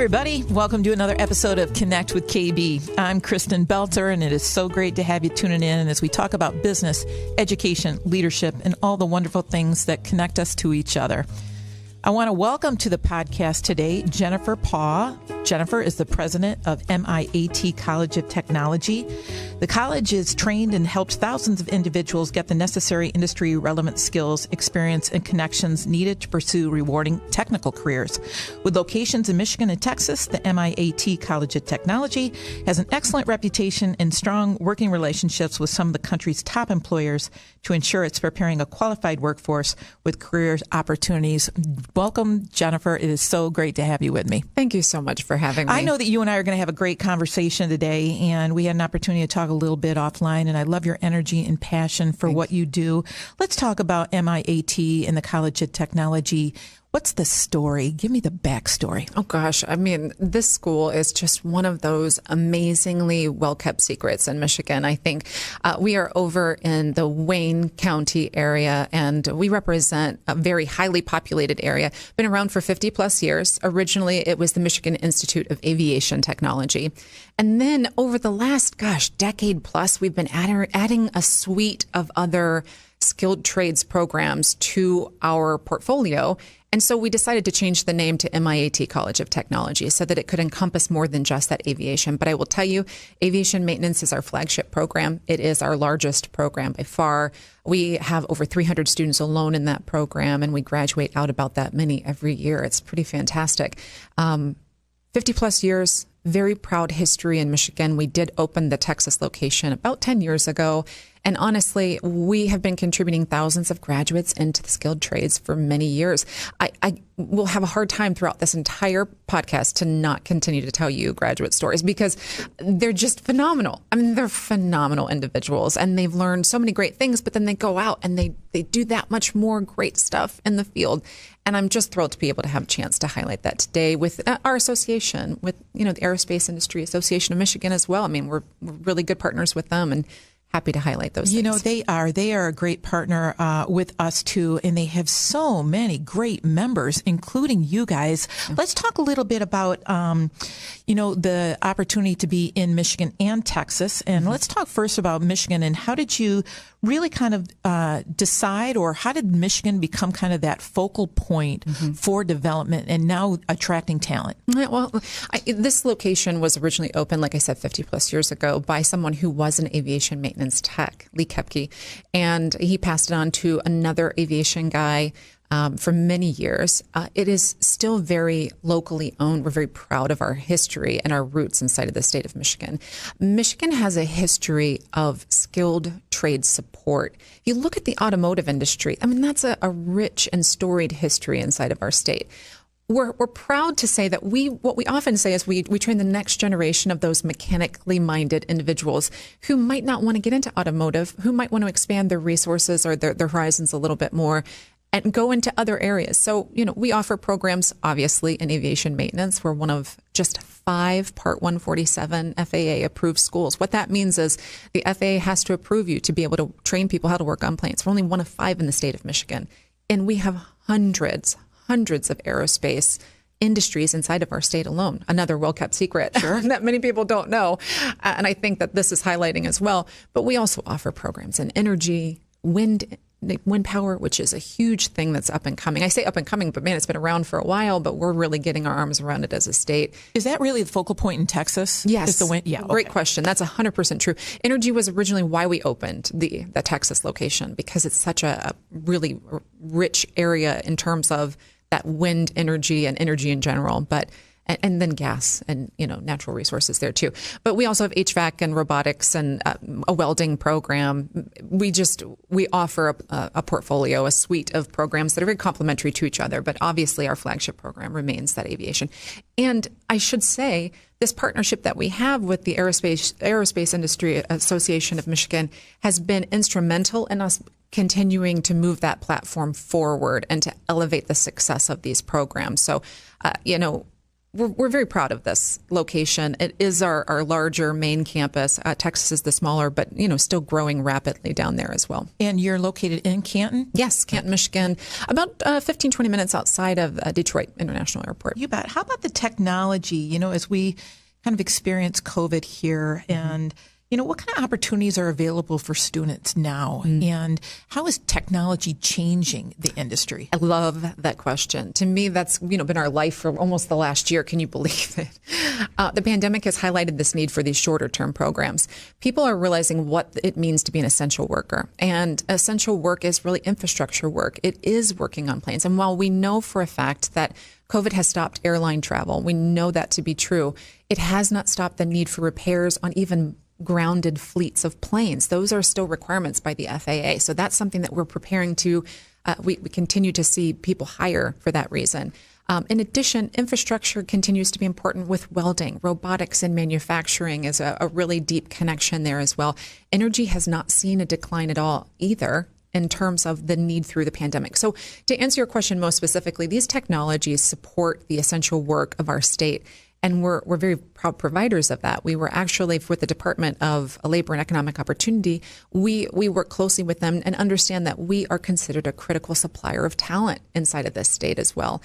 everybody. Welcome to another episode of Connect with KB. I'm Kristin Beltzer, and it is so great to have you tuning in as we talk about business, education, leadership, and all the wonderful things that connect us to each other. I want to welcome to the podcast today Jennifer Paugh. Jennifer is the president of MIAT College of Technology. The college has trained and helped thousands of individuals get the necessary industry-relevant skills, experience, and connections needed to pursue rewarding technical careers. With locations in Michigan and Texas, the MIAT College of Technology has an excellent reputation and strong working relationships with some of the country's top employers to ensure it's preparing a qualified workforce with career opportunities. Welcome, Jennifer. It is so great to have you with me. Thank you so much for having me. I know that you and I are going to have a great conversation today, and we had an opportunity to talk a little bit offline, and I love your energy and passion for what you do. Let's talk about MIAT and the College of Technology. What's the story? Give me the backstory. Oh, gosh. I mean, this school is just one of those amazingly well-kept secrets in Michigan. I think we are over in the Wayne County area, and we represent a very highly populated area. Been around for 50 plus years. Originally, it was the Michigan Institute of Aviation Technology. And then over the last, decade plus, we've been adding a suite of other skilled trades programs to our portfolio. And so we decided to change the name to MIAT College of Technology so that it could encompass more than just that aviation. But I will tell you, aviation maintenance is our flagship program. It is our largest program by far. We have over 300 students alone in that program, and we graduate out about that many every year. It's pretty fantastic. 50 plus years, very proud history in Michigan. We did open the Texas location about 10 years ago. And honestly, we have been contributing thousands of graduates into the skilled trades for many years. I will have a hard time throughout this entire podcast to not continue to tell you graduate stories because they're just phenomenal. I mean, they're phenomenal individuals, and they've learned so many great things, but then they go out and they do that much more great stuff in the field. And I'm just thrilled to be able to have a chance to highlight that today with our association, with the Aerospace Industry Association of Michigan as well. I mean, we're really good partners with them, and happy to highlight those things. They are a great partner with us too, and they have so many great members, including you guys. Mm-hmm. Let's talk a little bit about, the opportunity to be in Michigan and Texas. And let's talk first about Michigan, and how did you really kind of decide, or how did Michigan become kind of that focal point for development and now attracting talent? Well, this location was originally opened, like I said, 50 plus years ago by someone who was an aviation maintenance tech, Lee Kepke, and he passed it on to another aviation guy for many years. It is still very locally owned. We're very proud of our history and our roots inside of the state of Michigan. Michigan has a history of skilled trade support. You look at the automotive industry, I mean, that's a rich and storied history inside of our state. We're proud to say that what we often say is we train the next generation of those mechanically minded individuals who might not want to get into automotive, who might want to expand their resources or their horizons a little bit more and go into other areas. So, we offer programs, obviously, in aviation maintenance. We're one of just 5 Part 147 FAA approved schools. What that means is the FAA has to approve you to be able to train people how to work on planes. We're only one of 5 in the state of Michigan. And we have hundreds of aerospace industries inside of our state alone. Another well-kept secret that many people don't know. And I think that this is highlighting as well. But we also offer programs in energy, wind power, which is a huge thing that's up and coming. I say up and coming, but man, it's been around for a while, but we're really getting our arms around it as a state. Is that really the focal point in Texas? Yes. Is the wind? Yeah. Great question. That's 100% true. Energy was originally why we opened the Texas location, because it's such a really rich area in terms of that wind energy and energy in general. But and then gas and, natural resources there too. But we also have HVAC and robotics and a welding program. We offer a portfolio, a suite of programs that are very complementary to each other. But obviously our flagship program remains that aviation. And I should say this partnership that we have with the Aerospace Industry Association of Michigan has been instrumental in us continuing to move that platform forward and to elevate the success of these programs. So, we're very proud of this location. It is our larger main campus. Texas is the smaller, but still growing rapidly down there as well. And you're located in Canton? Yes, Canton, Michigan, about 15, 20 minutes outside of Detroit International Airport. You bet. How about the technology? As we kind of experience COVID here, and what kind of opportunities are available for students now? And how is technology changing the industry? I love that question. To me, that's been our life for almost the last year. Can you believe it? The pandemic has highlighted this need for these shorter term programs. People are realizing what it means to be an essential worker. And essential work is really infrastructure work. It is working on planes. And while we know for a fact that COVID has stopped airline travel, we know that to be true, it has not stopped the need for repairs on even grounded fleets of planes. Those are still requirements by the FAA. So that's something that we're preparing to, we continue to see people hire for that reason. In addition, infrastructure continues to be important with welding. Robotics and manufacturing is a really deep connection there as well. Energy has not seen a decline at all either in terms of the need through the pandemic. So to answer your question most specifically, these technologies support the essential work of our state. And we're very proud providers of that. We were actually, with the Department of Labor and Economic Opportunity, we work closely with them and understand that we are considered a critical supplier of talent inside of this state as well.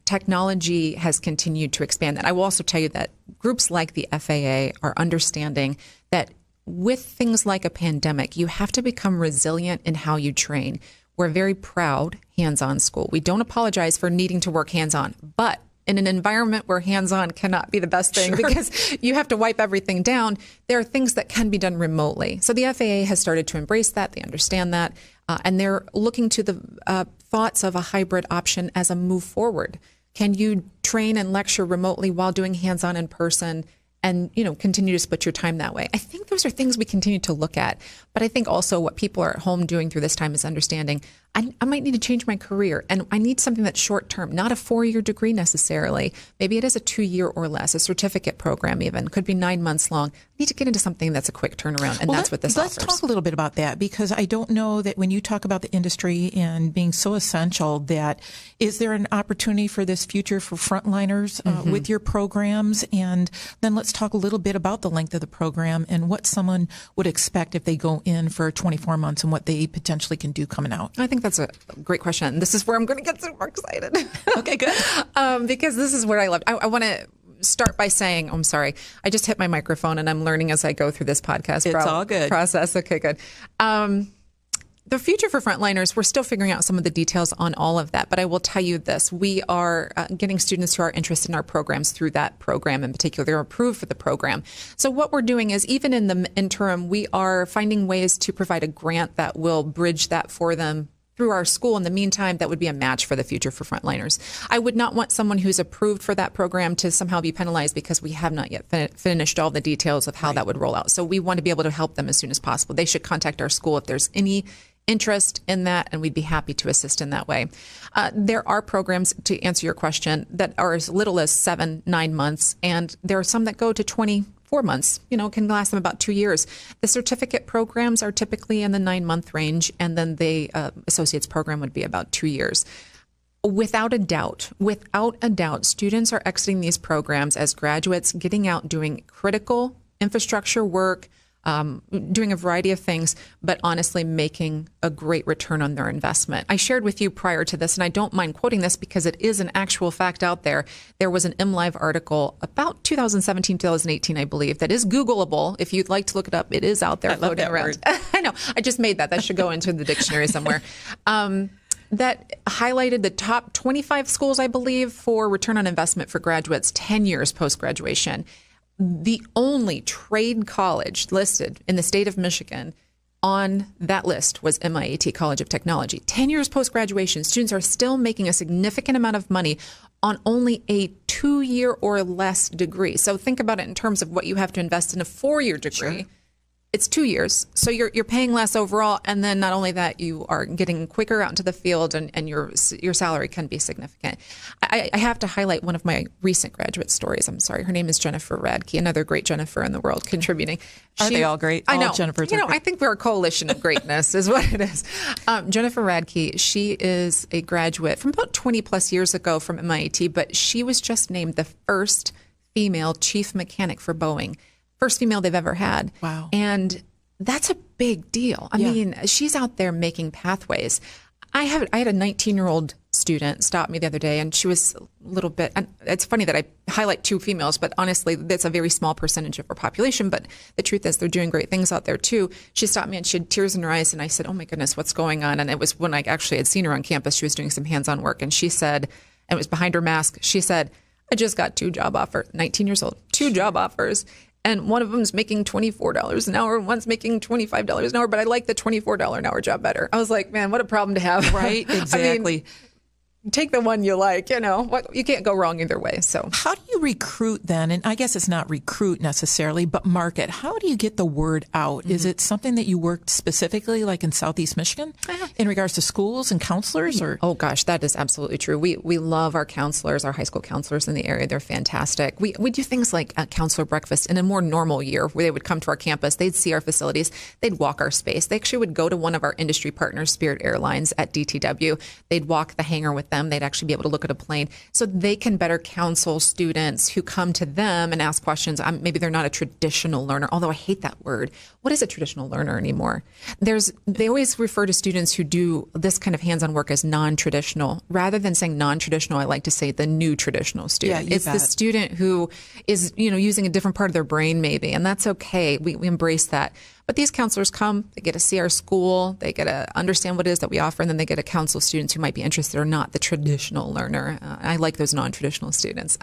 Technology has continued to expand. And I will also tell you that groups like the FAA are understanding that with things like a pandemic, you have to become resilient in how you train. We're a very proud hands-on school. We don't apologize for needing to work hands-on, but in an environment where hands-on cannot be the best thing because you have to wipe everything down, there are things that can be done remotely. So the FAA has started to embrace that. They understand that. And they're looking to the thoughts of a hybrid option as a move forward. Can you train and lecture remotely while doing hands-on in person and, continue to split your time that way? I think those are things we continue to look at. But I think also what people are at home doing through this time is understanding I might need to change my career, and I need something that's short term, not a 4-year degree necessarily. Maybe it is a 2-year or less, a certificate program even, could be 9 months long. I need to get into something that's a quick turnaround, and that's what this offers. Let's talk a little bit about that, because I don't know that when you talk about the industry and being so essential, that is there an opportunity for this future for frontliners with your programs? And then let's talk a little bit about the length of the program and what someone would expect if they go in for 24 months and what they potentially can do coming out. I think that's a great question. This is where I'm going to get super excited. Okay, good. Because this is what I love. I want to start by saying, I'm sorry, I just hit my microphone and I'm learning as I go through this podcast It's all good. process. Okay, good. The future for frontliners, we're still figuring out some of the details on all of that. But I will tell you this. We are getting students who are interested in our programs through that program in particular. They're approved for the program. So what we're doing is, even in the interim, we are finding ways to provide a grant that will bridge that for them through our school. In the meantime, that would be a match for the future for frontliners. I would not want someone who's approved for that program to somehow be penalized because we have not yet finished all the details of how that would roll out. So we want to be able to help them as soon as possible. They should contact our school if there's any interest in that, and we'd be happy to assist in that way. There are programs, to answer your question, that are as little as 7-9 months, and there are some that go to 24 months, can last them about 2 years. The certificate programs are typically in the 9-month range, and then the associate's program would be about 2 years. Without a doubt, students are exiting these programs as graduates, getting out, doing critical infrastructure work, doing a variety of things, but honestly making a great return on their investment. I shared with you prior to this, and I don't mind quoting this because it is an actual fact out there. There was an MLive article about 2017, 2018, I believe, that is Googleable. If you'd like to look it up, it is out there floating around. I know. I just made that. That should go into the dictionary somewhere. That highlighted the top 25 schools, I believe, for return on investment for graduates 10 years post-graduation. The only trade college listed in the state of Michigan on that list was MIAT College of Technology. 10 years post-graduation, students are still making a significant amount of money on only a 2-year or less degree. So think about it in terms of what you have to invest in a 4-year degree. Sure. it's 2 years. So you're paying less overall. And then not only that, you are getting quicker out into the field and your salary can be significant. I have to highlight one of my recent graduate stories. I'm sorry. Her name is Jennifer Radke, another great Jennifer in the world contributing. Are they all great? I know. All Jennifers are great. I think we're a coalition of greatness is what it is. Jennifer Radke, she is a graduate from about 20 plus years ago from MIAT, but she was just named the first female chief mechanic for Boeing. First female they've ever had. Wow. And that's a big deal. I mean, she's out there making pathways. I had a 19-year-old student stop me the other day, and she was a little bit, and it's funny that I highlight 2 females, but honestly, that's a very small percentage of our population. But the truth is they're doing great things out there too. She stopped me and she had tears in her eyes, and I said, oh my goodness, what's going on? And it was when I actually had seen her on campus. She was doing some hands-on work, and she said, and it was behind her mask, she said, I just got 2 job offers, 19 years old, 2 job offers. And one of them's making $24 an hour, and one's making $25 an hour, but I like the $24 an hour job better. I was like, man, what a problem to have. Right, exactly. I mean, take the one you like, you can't go wrong either way. So how do you recruit then? And I guess it's not recruit necessarily, but market. How do you get the word out? Mm-hmm. Is it something that you worked specifically like in Southeast Michigan in regards to schools and counselors? Or Oh gosh, that is absolutely true. We love our counselors, our high school counselors in the area. They're fantastic. We do things like a counselor breakfast in a more normal year where they would come to our campus. They'd see our facilities. They'd walk our space. They actually would go to one of our industry partners, Spirit Airlines at DTW. They'd walk the hangar with them. They'd actually be able to look at a plane so they can better counsel students who come to them and ask questions. Maybe they're not a traditional learner, although I hate that word. What is a traditional learner anymore? They always refer to students who do this kind of hands-on work as non-traditional. Rather than saying non-traditional, I like to say the new traditional student. Yeah, it's the student who is, using a different part of their brain maybe, and that's okay. We embrace that. But these counselors come, they get to see our school, they get to understand what it is that we offer, and then they get to counsel students who might be interested or not, the traditional learner. I like those non-traditional students.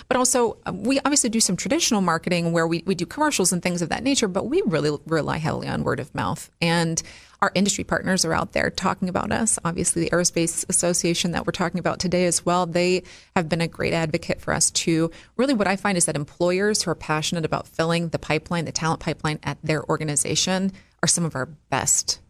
But also, we obviously do some traditional marketing where we do commercials and things of that nature, but we really rely heavily on word of mouth. And our industry partners are out there talking about us. Obviously, the Aerospace Association that we're talking about today as well, they have been a great advocate for us too. Really what I find is that employers who are passionate about filling the pipeline, the talent pipeline at their organization are some of our best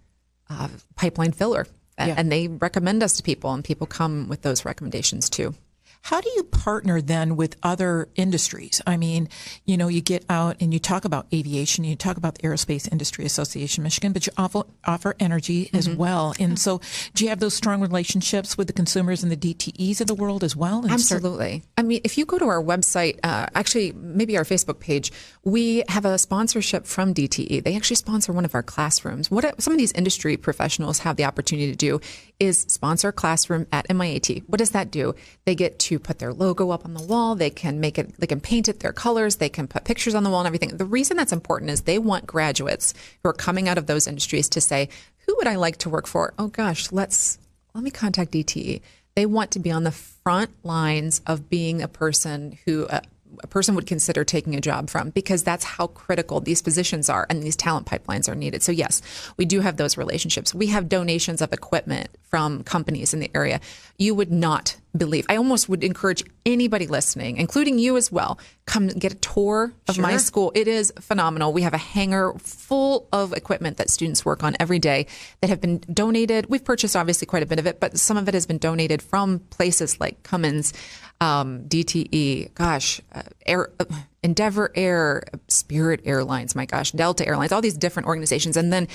pipeline filler. And they recommend us to people, and people come with those recommendations too. How do you partner then with other industries? I mean, you get out and you talk about aviation, you talk about the Aerospace Industry Association Michigan, but you offer energy as well. And so do you have those strong relationships with the consumers and the DTEs of the world as well? And Absolutely. I mean, if you go to our website, actually, maybe our Facebook page, we have a sponsorship from DTE. They actually sponsor one of our classrooms. What some of these industry professionals have the opportunity to do is sponsor a classroom at MIAT. What does that do? They get to put their logo up on the wall. They can paint it their colors. They can put pictures on the wall and everything. The reason that's important is they want graduates who are coming out of those industries to say, who would I like to work for? Oh gosh, let me contact DTE. They want to be on the front lines of being a person who a person would consider taking a job from, because that's how critical these positions are and these talent pipelines are needed. So yes, we do have those relationships. We have donations of equipment from companies in the area. You would not believe. I almost would encourage anybody listening, including you as well, come get a tour of my school. It is phenomenal. We have a hangar full of equipment that students work on every day that have been donated. We've purchased obviously quite a bit of it, but some of it has been donated from places like Cummins, DTE, Endeavor Air, Spirit Airlines, my gosh, Delta Airlines, all these different organizations. And then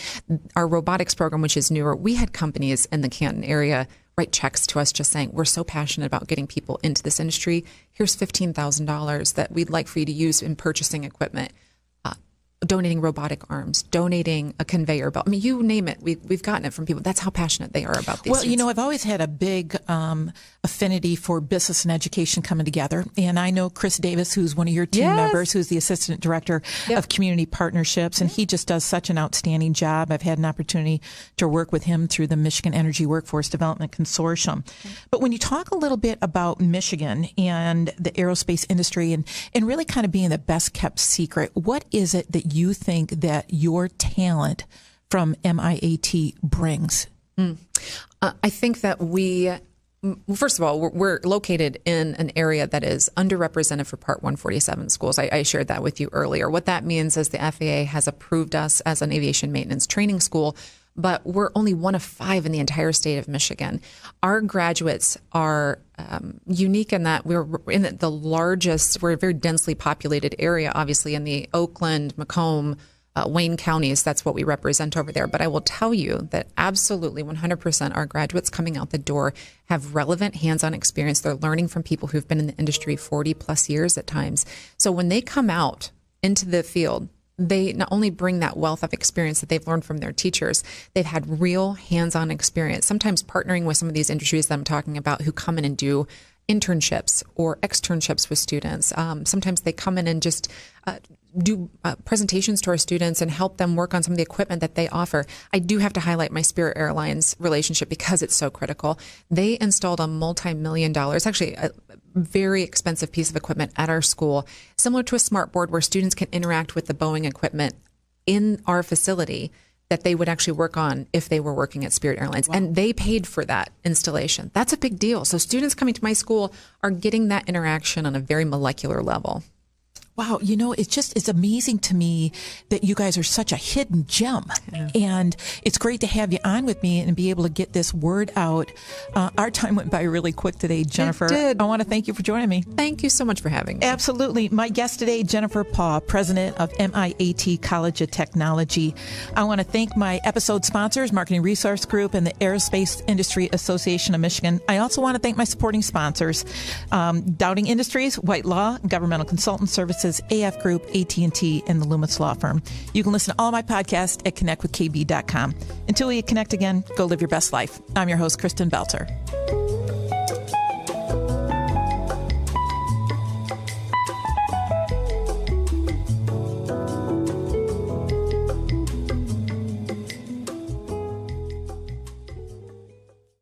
our robotics program, which is newer, we had companies in the Canton area write checks to us just saying, we're so passionate about getting people into this industry. Here's $15,000 that we'd like for you to use in purchasing equipment. Donating robotic arms, donating a conveyor belt. I mean, you name it. We've gotten it from people. That's how passionate they are about these things. Well, I've always had a big affinity for business and education coming together. And I know Chris Davis, who's one of your team members, who's the Assistant Director of Community Partnerships, and he just does such an outstanding job. I've had an opportunity to work with him through the Michigan Energy Workforce Development Consortium. But when you talk a little bit about Michigan and the aerospace industry and really kind of being the best kept secret, what is it that you think that your talent from MIAT brings? I think that we First of all, we're located in an area that is underrepresented for Part 147 schools. I shared that with you earlier. What that means is the FAA has approved us as an aviation maintenance training school, but we're only one of 5 in the entire state of Michigan. Our graduates are unique in that we're in the largest, we're a very densely populated area, obviously in the Oakland, Macomb, Wayne counties. That's what we represent over there. But I will tell you that absolutely 100% our graduates coming out the door have relevant hands-on experience. They're learning from people who've been in the industry 40 plus years at times. So when they come out into the field, they not only bring that wealth of experience that they've learned from their teachers, they've had real hands-on experience, sometimes partnering with some of these industries that I'm talking about who come in and do internships or externships with students. Sometimes they come in and just do presentations to our students and help them work on some of the equipment that they offer. I do have to highlight my Spirit Airlines relationship because it's so critical. They installed a multi-million-dollar, it's actually a very expensive piece of equipment at our school, similar to a smart board where students can interact with the Boeing equipment in our facility that they would actually work on if they were working at Spirit Airlines. Wow. And they paid for that installation. That's a big deal. So students coming to my school are getting that interaction on a very molecular level. Wow, it's amazing to me that you guys are such a hidden gem. Yeah. And it's great to have you on with me and be able to get this word out. Our time went by really quick today, Jennifer. It did. I want to thank you for joining me. Thank you so much for having me. Absolutely. My guest today, Jennifer Paugh, president of MIAT College of Technology. I want to thank my episode sponsors, Marketing Resource Group and the Aerospace Industry Association of Michigan. I also want to thank my supporting sponsors, Dowding Industries, White Law, Governmental Consultant Services, AF Group, AT&T, and the Loomis Law Firm. You can listen to all my podcasts at connectwithkb.com. Until we connect again, go live your best life. I'm your host, Kristin Beltzer.